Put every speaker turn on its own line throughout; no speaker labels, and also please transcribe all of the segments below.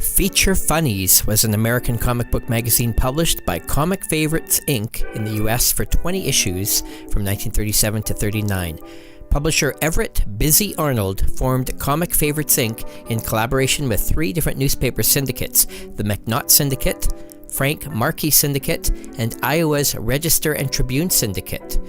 Feature Funnies was an American comic book magazine published by Comic Favorites Inc. in the US for 20 issues from 1937 to 39. Publisher Everett Busy Arnold formed Comic Favorites Inc. in collaboration with 3 different newspaper syndicates, the McNaught Syndicate, Frank Markey Syndicate, and Iowa's Register and Tribune Syndicate.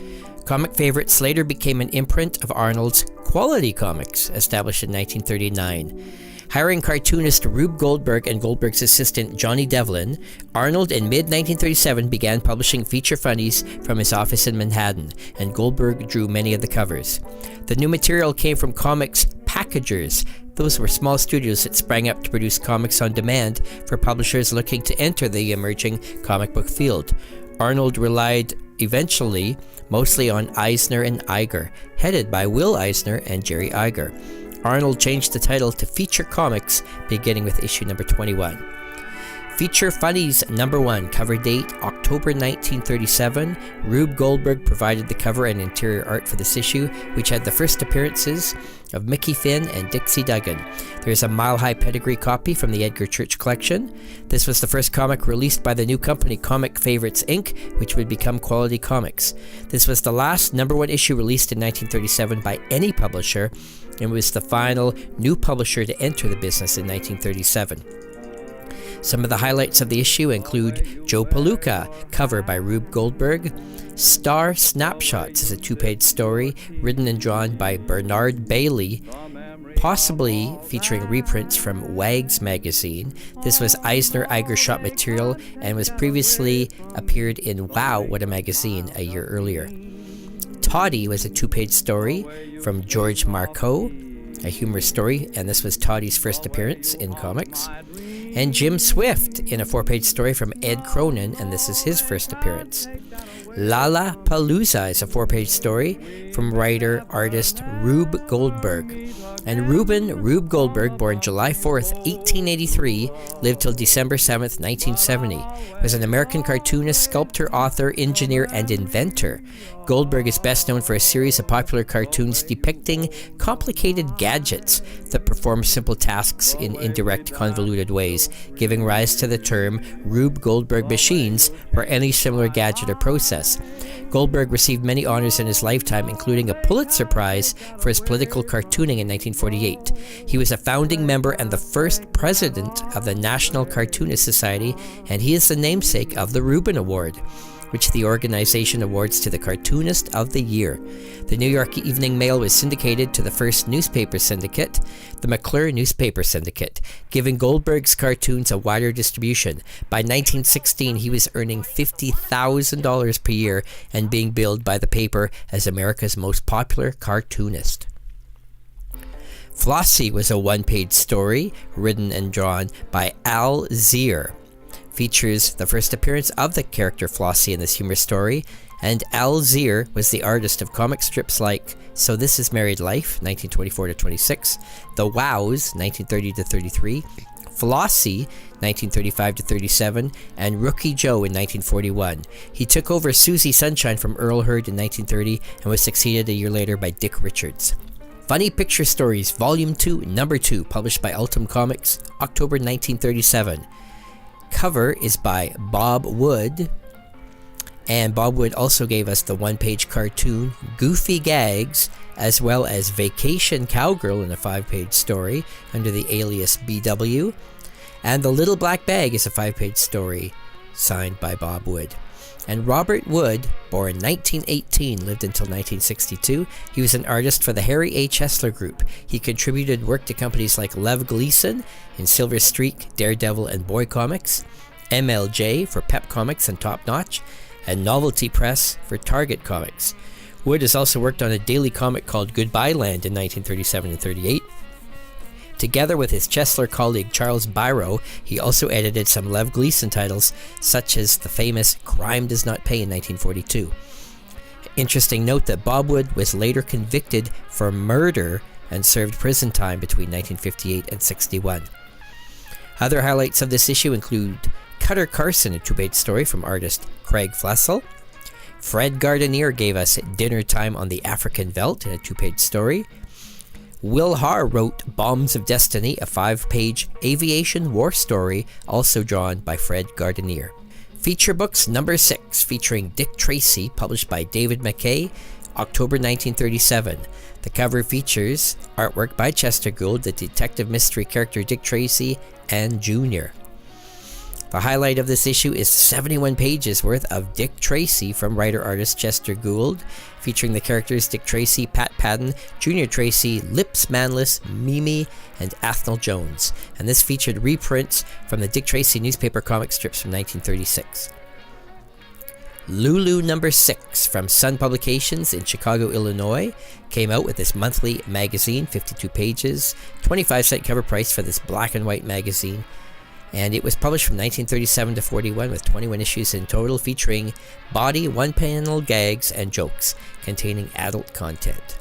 Comic Favorites later became an imprint of Arnold's Quality Comics, established in 1939. Hiring cartoonist Rube Goldberg and Goldberg's assistant Johnny Devlin, Arnold in mid-1937 began publishing Feature Funnies from his office in Manhattan, and Goldberg drew many of the covers. The new material came from comics packagers. Those were small studios that sprang up to produce comics on demand for publishers looking to enter the emerging comic book field. Arnold relied eventually mostly on Eisner and Iger, headed by Will Eisner and Jerry Iger. Arnold changed the title to Feature Comics, beginning with issue number 21. Feature Funnies number 1, cover date October 1937. Rube Goldberg provided the cover and interior art for this issue, which had the first appearances of Mickey Finn and Dixie Duggan. There is a mile-high pedigree copy from the Edgar Church collection. This was the first comic released by the new company Comic Favorites Inc., which would become Quality Comics. This was the last number 1 issue released in 1937 by any publisher, and was the final new publisher to enter the business in 1937. Some of the highlights of the issue include Joe Palooka, cover by Rube Goldberg. Star Snapshots is a 2-page story written and drawn by Bernard Bailey, possibly featuring reprints from Wags magazine. This was Eisner Iger shot material and was previously appeared in Wow, What a Magazine a year earlier. Toddy was a 2-page story from George Marcoux, a humor story, and this was Toddy's first appearance in comics. And Jim Swift in a 4-page story from Ed Cronin, and this is his first appearance. Lala Palooza is a 4-page story from writer-artist Rube Goldberg. And Rube Goldberg, born July 4th, 1883, lived till December 7th, 1970, was an American cartoonist, sculptor, author, engineer, and inventor. Goldberg is best known for a series of popular cartoons depicting complicated gadgets that perform simple tasks in indirect, convoluted ways, giving rise to the term Rube Goldberg machines for any similar gadget or process. Goldberg received many honors in his lifetime, including a Pulitzer Prize for his political cartooning in 1948. He was a founding member and the first president of the National Cartoonist Society, and he is the namesake of the Reuben Award, which the organization awards to the cartoonist of the year. The New York Evening Mail was syndicated to the first newspaper syndicate, the McClure Newspaper Syndicate, giving Goldberg's cartoons a wider distribution. By 1916, he was earning $50,000 per year and being billed by the paper as America's most popular cartoonist. Flossie was a 1-page story written and drawn by Al Zier. Features the first appearance of the character Flossie in this humor story, and Al Zier was the artist of comic strips like So This Is Married Life, 1924-26, The Wows, 1930-33, Flossie, 1935-37, and Rookie Joe in 1941. He took over Susie Sunshine from Earl Hurd in 1930 and was succeeded a year later by Dick Richards. Funny Picture Stories, Volume 2, Number 2, published by Ultim Comics, October 1937. Cover is by Bob Wood, and Bob Wood also gave us the 1-page cartoon Goofy Gags, as well as Vacation Cowgirl in a 5-page story under the alias BW, and The Little Black Bag is a 5-page story signed by Bob Wood. And Robert Wood, born 1918, lived until 1962. He was an artist for the Harry A. Chesler Group. He contributed work to companies like Lev Gleason in Silver Streak, Daredevil, and Boy Comics, MLJ for Pep Comics and Top Notch, and Novelty Press for Target Comics. Wood has also worked on a daily comic called Goodbye Land in 1937 and 38. Together with his Chesler colleague Charles Biro, he also edited some Lev Gleason titles, such as the famous Crime Does Not Pay in 1942. Interesting note that Bob Wood was later convicted for murder and served prison time between 1958 and 61. Other highlights of this issue include Cutter Carson, a 2-page story from artist Craig Flessel. Fred Gardenier gave us Dinner Time on the African Veldt in a 2-page story. Will Harr wrote Bombs of Destiny, a 5-page aviation war story, also drawn by Fred Gardenier. Feature Books number 6, featuring Dick Tracy, published by David McKay, October 1937. The cover features artwork by Chesler Gould, the detective mystery character Dick Tracy, and Junior. The highlight of this issue is 71 pages worth of Dick Tracy from writer-artist Chesler Gould, featuring the characters Dick Tracy, Pat Padden, Junior Tracy, Lips Manless, Mimi, and Athnel Jones. And this featured reprints from the Dick Tracy newspaper comic strips from 1936. Lulu number 6 from Sun Publications in Chicago, Illinois, came out with this monthly magazine, 52 pages, 25-cent cover price for this black and white magazine. And it was published from 1937 to 41 with 21 issues in total, featuring body, one-panel gags, and jokes containing adult content.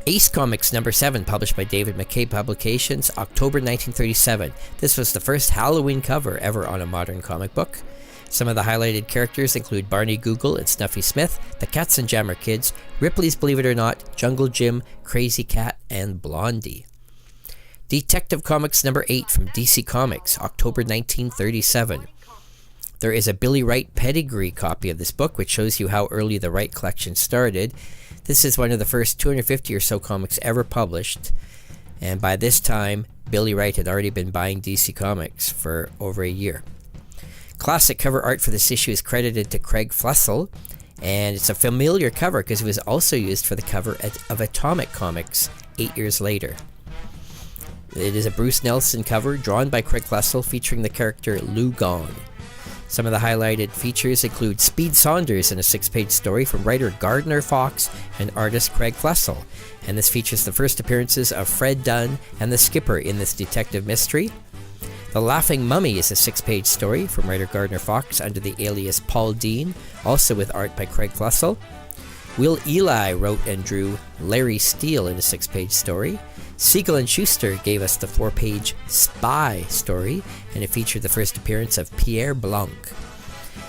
Ace Comics number 7, published by David McKay Publications, October 1937. This was the first Halloween cover ever on a modern comic book. Some of the highlighted characters include Barney Google and Snuffy Smith, the Katzenjammer Kids, Ripley's Believe It or Not, Jungle Jim, Crazy Cat, and Blondie. Detective Comics number 8 from DC Comics, October 1937. There is a Billy Wright pedigree copy of this book, which shows you how early the Wright collection started. This is one of the first 250 or so comics ever published, and by this time, Billy Wright had already been buying DC Comics for over a year. Classic cover art for this issue is credited to Craig Flessel, and it's a familiar cover because it was also used for the cover of Atomic Comics 8 years later. It is a Bruce Nelson cover drawn by Craig Flessel, featuring the character Lou Gong. Some of the highlighted features include Speed Saunders in a 6-page story from writer Gardner Fox and artist Craig Flessel, and this features the first appearances of Fred Dunn and the Skipper in this detective mystery. The Laughing Mummy is a 6-page story from writer Gardner Fox under the alias Paul Dean, also with art by Craig Flessel. Will Eli wrote and drew Larry Steele in a 6-page story. Siegel and Schuster gave us the 4-page Spy story, and it featured the first appearance of Pierre Blanc.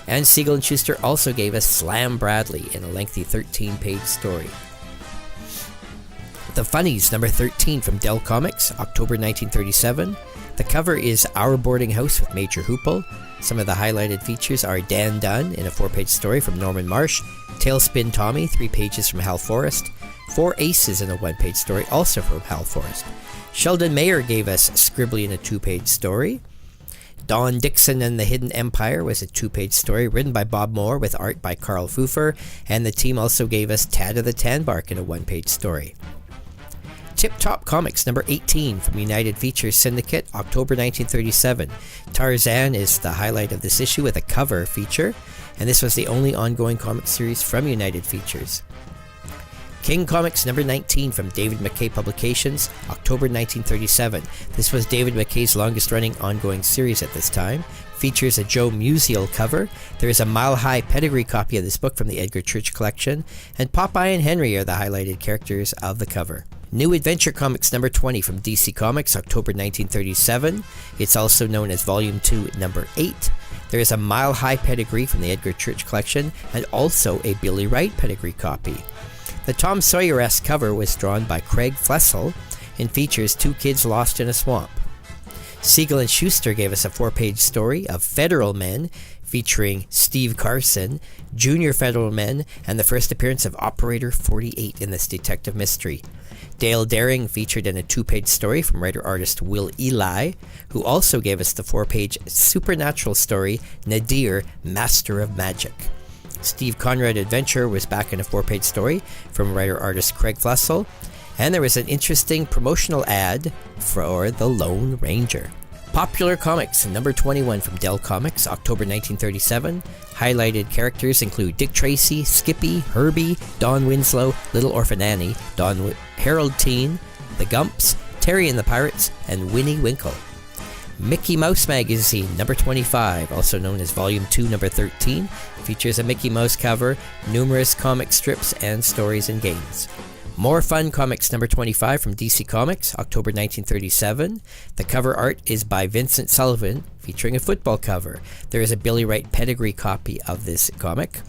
And Siegel and Schuster also gave us Slam Bradley in a lengthy 13-page story. The Funnies number 13 from Dell Comics, October 1937. The cover is Our Boarding House with Major Hoople. Some of the highlighted features are Dan Dunn in a 4-page story from Norman Marsh, Tailspin Tommy, 3 pages from Hal Forrest, 4 Aces in a 1-page story, also from Hal Forrest. Sheldon Mayer gave us Scribbly in a 2-page story. Don Dixon and the Hidden Empire was a 2-page story written by Bob Moore with art by Carl Pfeiffer, and the team also gave us Tad of the Tanbark in a 1-page story. Tip Top Comics number 18 from United Features Syndicate, October 1937. Tarzan is the highlight of this issue with a cover feature, and this was the only ongoing comic series from United Features. King Comics number 19 from David McKay Publications, October 1937. This was David McKay's longest-running ongoing series at this time. Features a Joe Musial cover. There is a mile-high pedigree copy of this book from the Edgar Church collection, and Popeye and Henry are the highlighted characters of the cover. New Adventure Comics number 20 from DC Comics, October 1937. It's also known as Volume 2, number 8. There is a mile-high pedigree from the Edgar Church collection, and also a Billy Wright pedigree copy. The Tom Sawyer-esque cover was drawn by Craig Flessel and features 2 kids lost in a swamp. Siegel and Schuster gave us a 4-page story of Federal Men, featuring Steve Carson, Junior Federal Men, and the first appearance of Operator 48 in this detective mystery. Dale Daring featured in a 2-page story from writer-artist Will Eli, who also gave us the 4-page supernatural story Nadir, Master of Magic. Steve Conrad Adventure was back in a 4-page story from writer-artist Craig Flessel, and there was an interesting promotional ad for The Lone Ranger. Popular Comics, number 21 from Dell Comics, October 1937. Highlighted characters include Dick Tracy, Skippy, Herbie, Don Winslow, Little Orphan Annie, Harold Teen, The Gumps, Terry and the Pirates, and Winnie Winkle. Mickey Mouse Magazine, number 25, also known as Volume 2, number 13, features a Mickey Mouse cover, numerous comic strips, and stories and games. More Fun Comics number 25 from DC Comics, October 1937. The cover art is by Vincent Sullivan, featuring a football cover. There is a Billy Wright pedigree copy of this comic.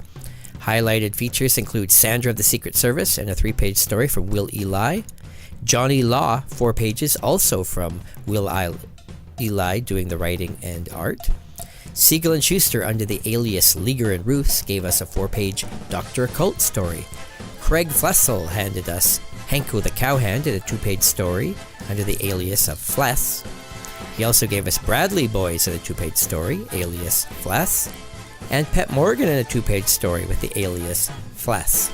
Highlighted features include Sandra of the Secret Service and a 3-page story from Will Eli. Johnny Law, 4 pages, also from Will Eli doing the writing and art. Siegel and Schuster, under the alias Leaguer and Roos, gave us a 4-page Dr. Occult story. Craig Flessel handed us Hanko the Cowhand in a 2-page story under the alias of Fless. He also gave us Bradley Boys in a 2-page story, alias Fless, and Pet Morgan in a 2-page story with the alias Fless.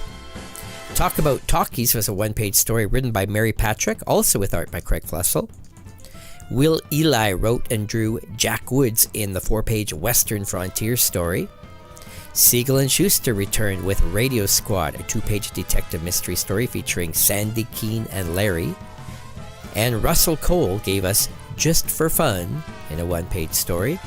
Talk About Talkies was a 1-page story written by Mary Patrick, also with art by Craig Flessel. Will Eli wrote and drew Jack Woods in the 4-page Western Frontier story. Siegel and Schuster returned with Radio Squad, a 2-page detective mystery story featuring Sandy, Keene, and Larry. And Russell Cole gave us Just for Fun in a 1-page story.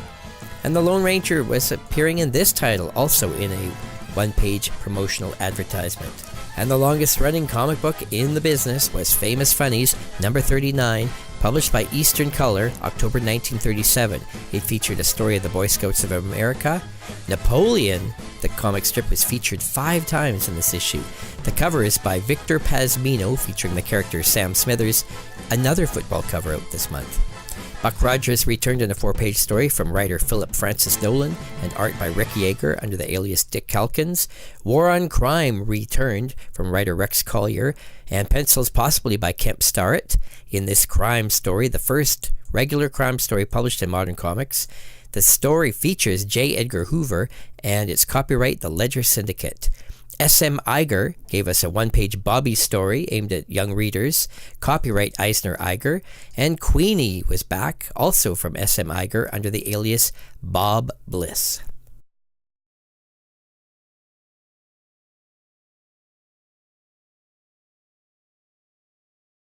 And the Lone Ranger was appearing in this title, also in a 1-page promotional advertisement. And the longest running comic book in the business was Famous Funnies, number 39, published by Eastern Color, October 1937. It featured a story of the Boy Scouts of America. Napoleon, the comic strip, was featured 5 times in this issue. The cover is by Victor Pazmino, featuring the character Sam Smithers, another football cover out this month. Buck Rogers returned in a 4-page story from writer Philip Francis Nolan and art by Rick Yeager under the alias Dick Calkins. War on Crime returned from writer Rex Collier and pencils possibly by Kemp Starrett in this crime story, the first regular crime story published in Modern Comics. The story features J. Edgar Hoover and it's copyright the Ledger Syndicate. S.M. Iger gave us a 1-page Bobby story aimed at young readers, copyright Eisner Iger, and Queenie was back, also from S.M. Iger, under the alias Bob Bliss.